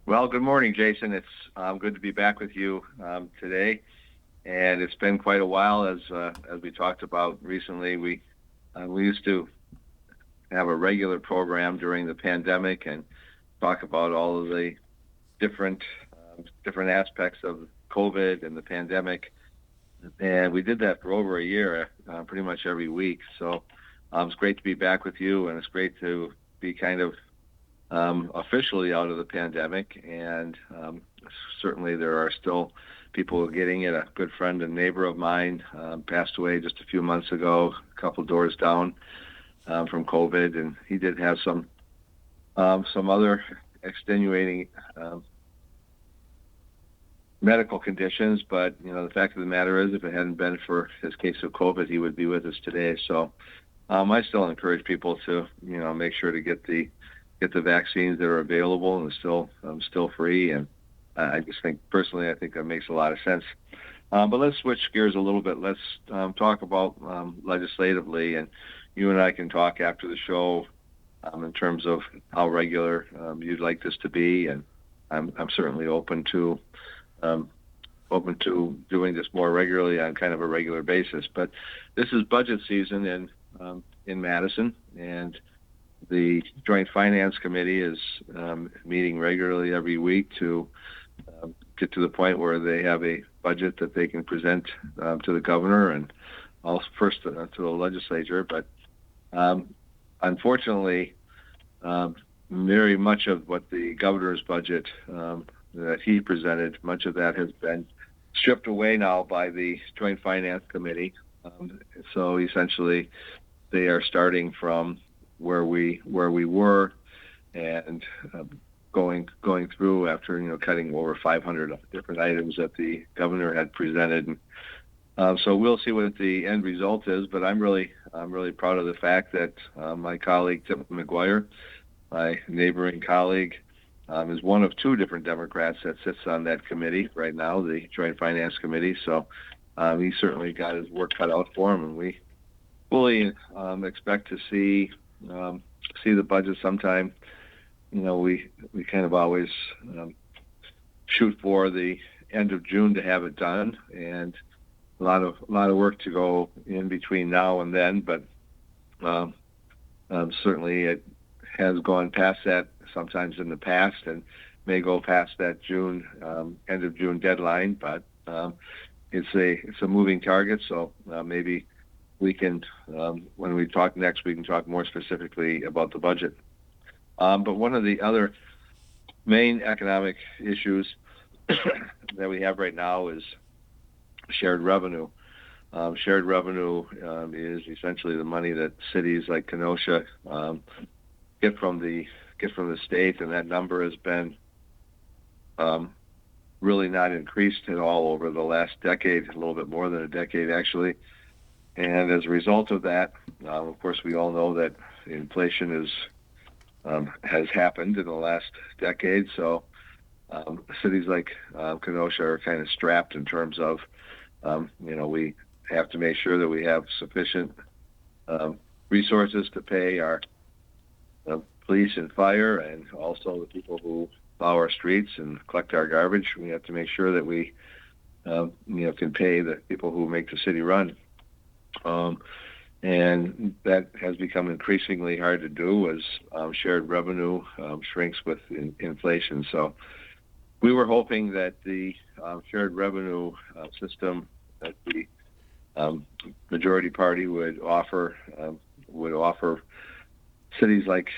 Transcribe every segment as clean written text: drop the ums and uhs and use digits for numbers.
Well, good morning, Jason. It's good to be back with you today, and it's been quite a while. As we talked about recently, we used to have a regular program during the pandemic and talk about all of the different different aspects of COVID and the pandemic, and we did that for over a year, pretty much every week. So it's great to be back with you, and it's great to be kind of officially out of the pandemic, and certainly there are still people getting it. A good friend and neighbor of mine passed away just a few months ago, a couple doors down from COVID, and he did have some other extenuating medical conditions. But the fact of the matter is, if it hadn't been for his case of COVID, he would be with us today. So I still encourage people to make sure to get the vaccines that are available and still free. And I just think personally, I think that makes a lot of sense. But let's switch gears a little bit. Let's talk about legislatively, and you and I can talk after the show in terms of how regular you'd like this to be. And I'm certainly open to doing this more regularly on kind of a regular basis. But this is budget season in Madison, and the Joint Finance Committee is meeting regularly every week to get to the point where they have a budget that they can present to the governor and also first to the legislature. But unfortunately, very much of what the governor's budget that he presented, much of that has been stripped away now by the Joint Finance Committee. So essentially, they are starting from where we were and going through after cutting over 500 different items that the governor had presented. So we'll see what the end result is. But I'm really proud of the fact that my colleague Tim McGuire, my neighboring colleague, is one of two different Democrats that sits on that committee right now, the Joint Finance Committee. So he certainly got his work cut out for him, and we fully expect to see the budget sometime. We kind of always shoot for the end of June to have it done, and a lot of work to go in between now and then. But certainly it has gone past that sometimes in the past, and may go past that end of June deadline. But it's a moving target, so maybe we can, when we talk next, we can talk more specifically about the budget. But one of the other main economic issues that we have right now is shared revenue. Shared revenue is essentially the money that cities like Kenosha get from the state, and that number has been really not increased at all over the last decade, a little bit more than a decade actually. And as a result of that, of course, we all know that inflation has happened in the last decade. So cities like Kenosha are kind of strapped in terms of, we have to make sure that we have sufficient resources to pay our police and fire, and also the people who plow our streets and collect our garbage. We have to make sure that we, can pay the people who make the city run. And that has become increasingly hard to do as shared revenue shrinks with inflation. So we were hoping that the shared revenue system that the majority party would offer cities like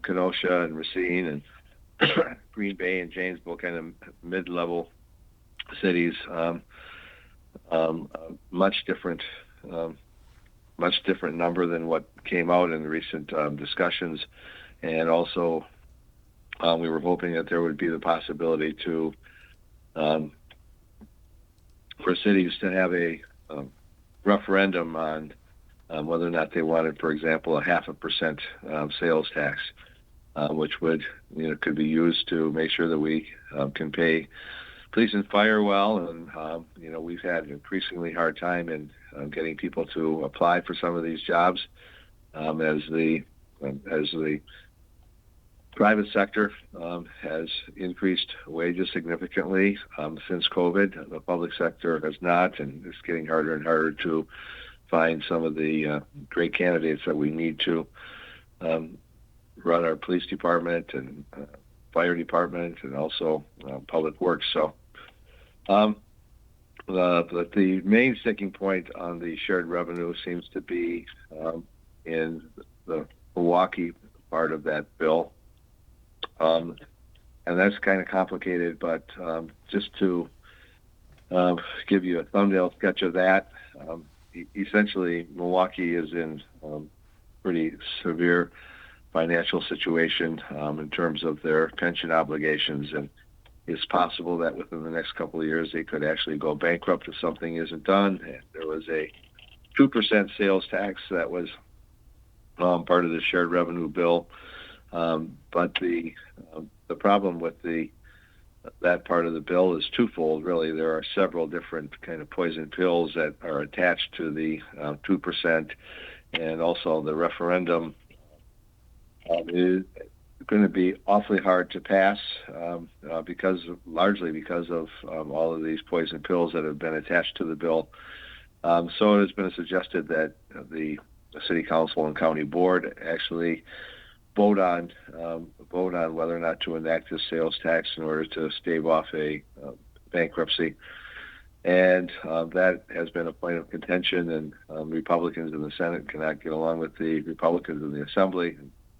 Kenosha and Racine and Green Bay and Janesville, kind of mid-level cities, much different number than what came out in the recent discussions. And also we were hoping that there would be the possibility to for cities to have a referendum on whether or not they wanted, for example, a 0.5% sales tax, which would could be used to make sure that we can pay police and fire well. And we've had an increasingly hard time in getting people to apply for some of these jobs as the Private sector has increased wages significantly since COVID. The public sector has not, and it's getting harder and harder to find some of the great candidates that we need to run our police department and fire department and also public works. So the main sticking point on the shared revenue seems to be in the Milwaukee part of that bill. And that's kind of complicated, but just to give you a thumbnail sketch of that, essentially Milwaukee is in pretty severe financial situation in terms of their pension obligations, and it's possible that within the next couple of years they could actually go bankrupt if something isn't done. And there was a 2% sales tax that was part of the shared revenue bill, but the problem with that part of the bill is twofold. Really, there are several different kind of poison pills that are attached to the 2%, and also the referendum is going to be awfully hard to pass largely because of all of these poison pills that have been attached to the bill. So it has been suggested that the City Council and County Board actually vote on whether or not to enact this sales tax in order to stave off a bankruptcy. And that has been a point of contention, and Republicans in the Senate cannot get along with the Republicans in the Assembly,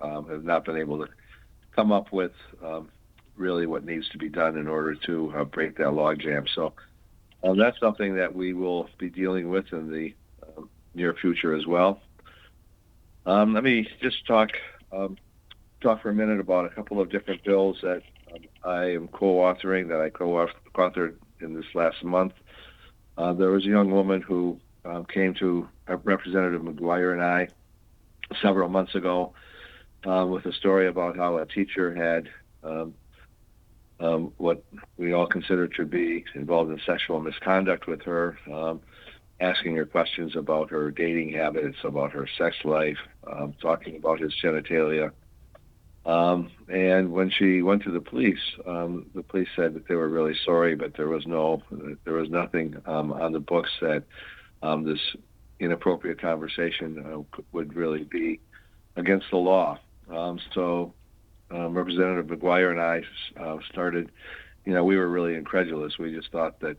have not been able to come up with really what needs to be done in order to break that logjam. So that's something that we will be dealing with in the near future as well. Let me just talk for a minute about a couple of different bills that I am co-authoring, that I co-authored in this last month. There was a young woman who came to Representative McGuire and I several months ago with a story about how a teacher had what we all consider to be involved in sexual misconduct with her, asking her questions about her dating habits, about her sex life, talking about his genitalia. And when she went to the police said that they were really sorry, but there was nothing on the books that this inappropriate conversation would really be against the law. So Representative McGuire and I started, we were really incredulous. We just thought that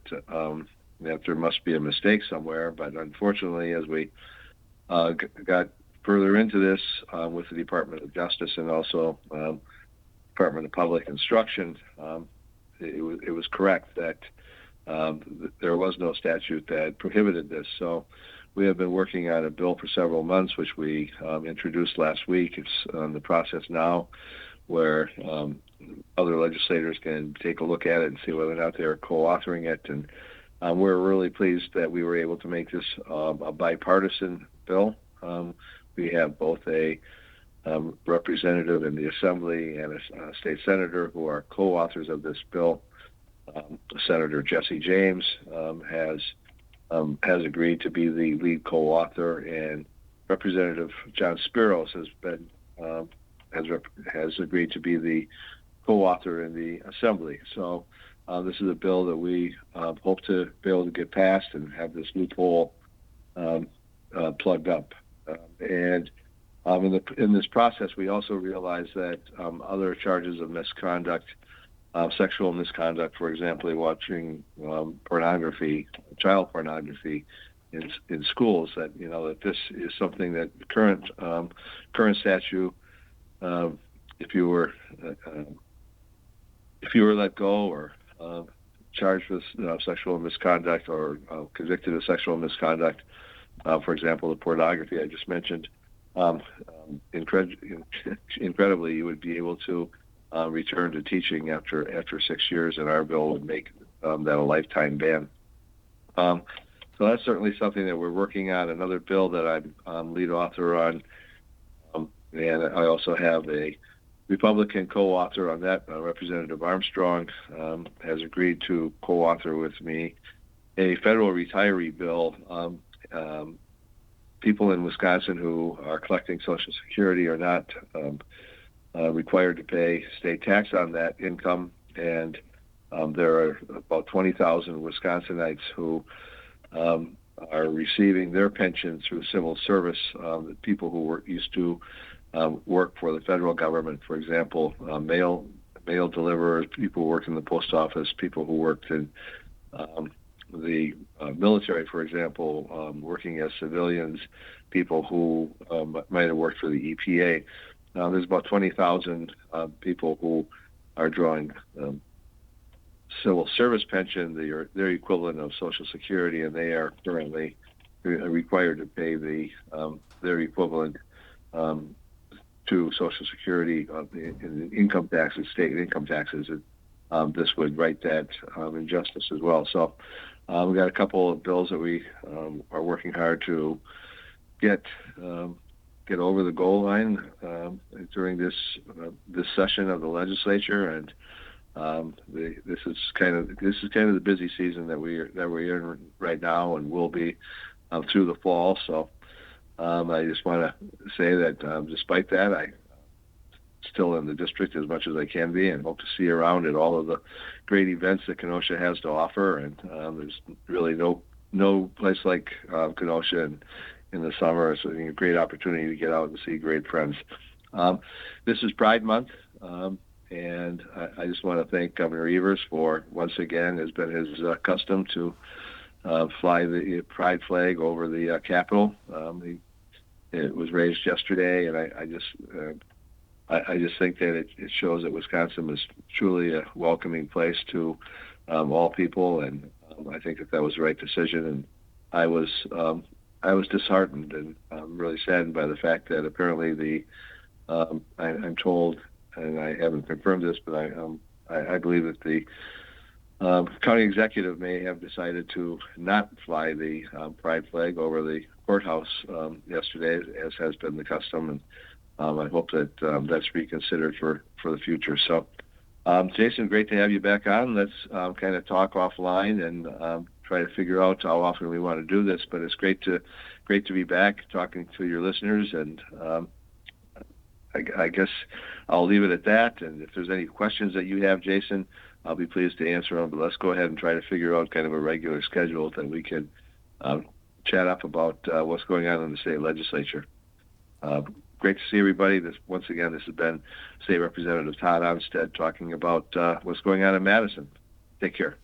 there must be a mistake somewhere. But unfortunately, as we got further into this with the Department of Justice and also Department of Public Instruction, it was correct that there was no statute that prohibited this. So we have been working on a bill for several months, which we introduced last week. It's on the process now, where other legislators can take a look at it and see whether or not they're co-authoring it. And we're really pleased that we were able to make this a bipartisan bill. We have both a representative in the Assembly and a state senator who are co-authors of this bill. Senator Jesse James has agreed to be the lead co-author, and Representative John Spiros has agreed to be the co-author in the Assembly. So this is a bill that we hope to be able to get passed and have this loophole plugged up. And in this process, we also realize that other charges of misconduct, sexual misconduct, for example, watching pornography, child pornography in schools, that that this is something that current statute, if you were let go or charged with sexual misconduct or convicted of sexual misconduct, for example, the pornography I just mentioned, incredibly, you would be able to return to teaching after 6 years, and our bill would make that a lifetime ban. So that's certainly something that we're working on. Another bill that I'm lead author on, and I also have a Republican co-author on that. Representative Armstrong has agreed to co-author with me a federal retiree bill. People in Wisconsin who are collecting Social Security are not required to pay state tax on that income, and there are about 20,000 Wisconsinites who are receiving their pension through civil service. People who used to work for the federal government, for example, mail deliverers, people who worked in the post office, people who worked in the military, for example, working as civilians, people who might have worked for the EPA. There's about 20,000 people who are drawing civil service pension, their equivalent of Social Security, and they are currently required to pay their equivalent to Social Security in income taxes, state income taxes. This would right that injustice as well. So we've got a couple of bills that we are working hard to get over the goal line during this session of the legislature, and this is kind of the busy season that we're in right now, and will be through the fall. So I just want to say that despite that, I'm still in the district as much as I can be, and hope to see you around at all of the great events that Kenosha has to offer. And there's really no place like Kenosha in the summer. It's a great opportunity to get out and see great friends. This is Pride Month, and I just want to thank Governor Evers for, once again, has been his custom to fly the pride flag over the Capitol. It was raised yesterday, and I just think that it shows that Wisconsin is truly a welcoming place to all people, and I think that was the right decision. And I was disheartened and really saddened by the fact that apparently I'm told, and I haven't confirmed this, but I believe that the county executive may have decided to not fly the pride flag over the courthouse yesterday, as has been the custom, and I hope that that's reconsidered for the future. So, Jason, great to have you back on. Let's kind of talk offline and try to figure out how often we want to do this. But it's great to be back talking to your listeners, and I guess I'll leave it at that. And if there's any questions that you have, Jason, I'll be pleased to answer them. But let's go ahead and try to figure out kind of a regular schedule that we can chat up about what's going on in the state legislature. Great to see everybody. Once again, this has been State Representative Tod Ohnstad talking about what's going on in Madison. Take care.